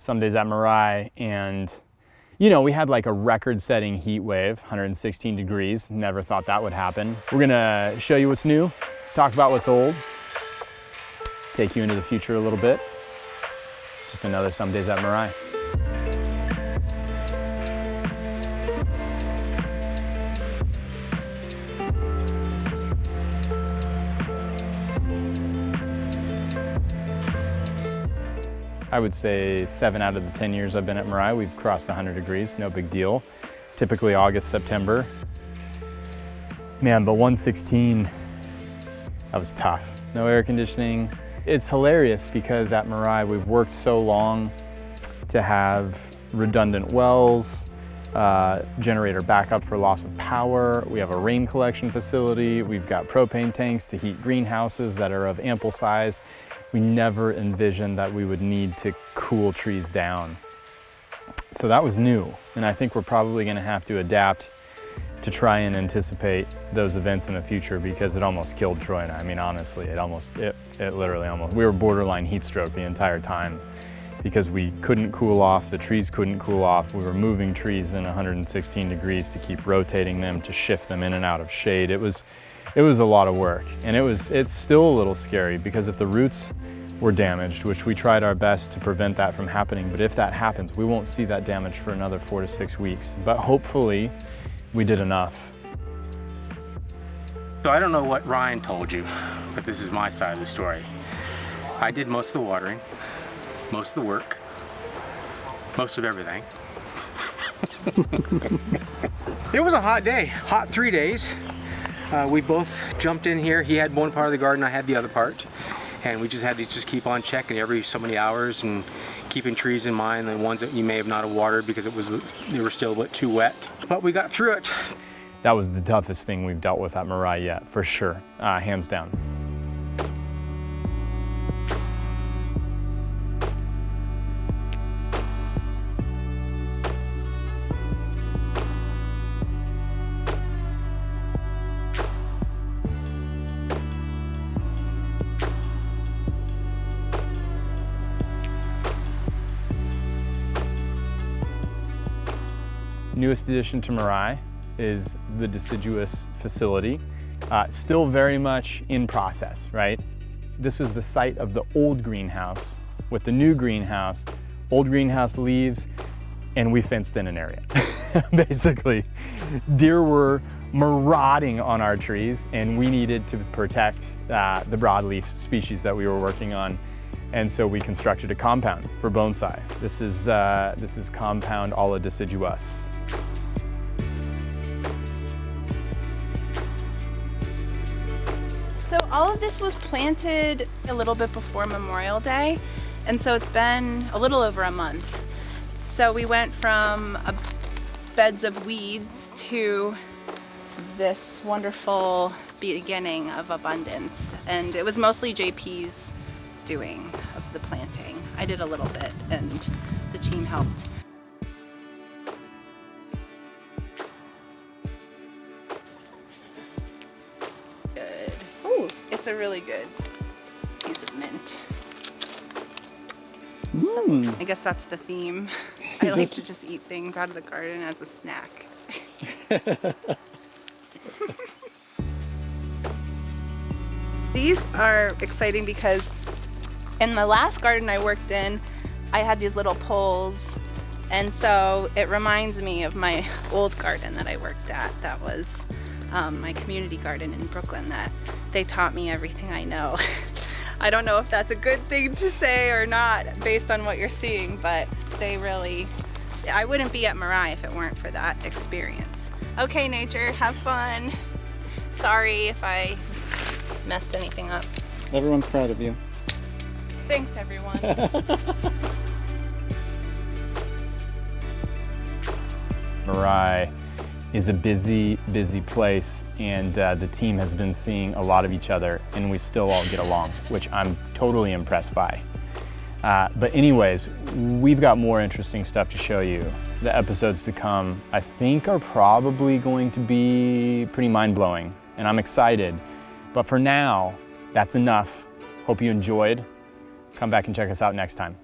some days at Mirai, and you know, we had like a record-setting heat wave, 116 degrees. Never thought that would happen. We're gonna show you what's new, talk about what's old, take you into the future a little bit. Just another Some Days at Mirai. I would say 7 out of the 10 years I've been at Mirai, we've crossed 100 degrees, no big deal. Typically August, September. Man, but 116, that was tough. No air conditioning. It's hilarious because at Mirai, we've worked so long to have redundant wells, generator backup for loss of power. We have a rain collection facility. We've got propane tanks to heat greenhouses that are of ample size. We never envisioned that we would need to cool trees down. So that was new, and I think we're probably gonna have to adapt to try and anticipate those events in the future, because it almost killed Troy and I. I mean, honestly, it literally almost, we were borderline heat stroke the entire time because we couldn't cool off, the trees couldn't cool off. We were moving trees in 116 degrees to keep rotating them, to shift them in and out of shade. It was a lot of work, and it's still a little scary because if the roots were damaged, which we tried our best to prevent that from happening, but if that happens, we won't see that damage for another 4 to 6 weeks. But hopefully, we did enough. So I don't know what Ryan told you, but this is my side of the story. I did most of the watering, most of the work, most of everything. It was a hot day, hot 3 days. We both jumped in here. He had one part of the garden, I had the other part. And we just had to keep on checking every so many hours and keeping trees in mind, the ones that you may have not watered because they were still a bit too wet. But we got through it. That was the toughest thing we've dealt with at Mirai yet, for sure, hands down. Newest addition to Mirai is the deciduous facility. Still very much in process, right? This is the site of the old greenhouse with the new greenhouse. Old greenhouse leaves, and we fenced in an area. Basically, deer were marauding on our trees, and we needed to protect the broadleaf species that we were working on. And so we constructed a compound for Bonsai. This is compound a la deciduous. So all of this was planted a little bit before Memorial Day, and so it's been a little over a month. So we went from beds of weeds to this wonderful beginning of abundance, and it was mostly JP's doing of the planting. I did a little bit and the team helped. Good. Ooh, it's a really good piece of mint. So, I guess that's the theme. I like to just eat things out of the garden as a snack. These are exciting because in the last garden I worked in, I had these little poles, and so it reminds me of my old garden that I worked at. That was my community garden in Brooklyn, that they taught me everything I know. I don't know if that's a good thing to say or not based on what you're seeing, but they really, I wouldn't be at Mirai if it weren't for that experience. Okay, nature, have fun. Sorry if I messed anything up. Everyone's proud of you. Thanks, everyone. Mirai is a busy, busy place, and the team has been seeing a lot of each other, and we still all get along, which I'm totally impressed by. But anyways, we've got more interesting stuff to show you. The episodes to come, I think, are probably going to be pretty mind-blowing, and I'm excited. But for now, that's enough. Hope you enjoyed. Come back and check us out next time.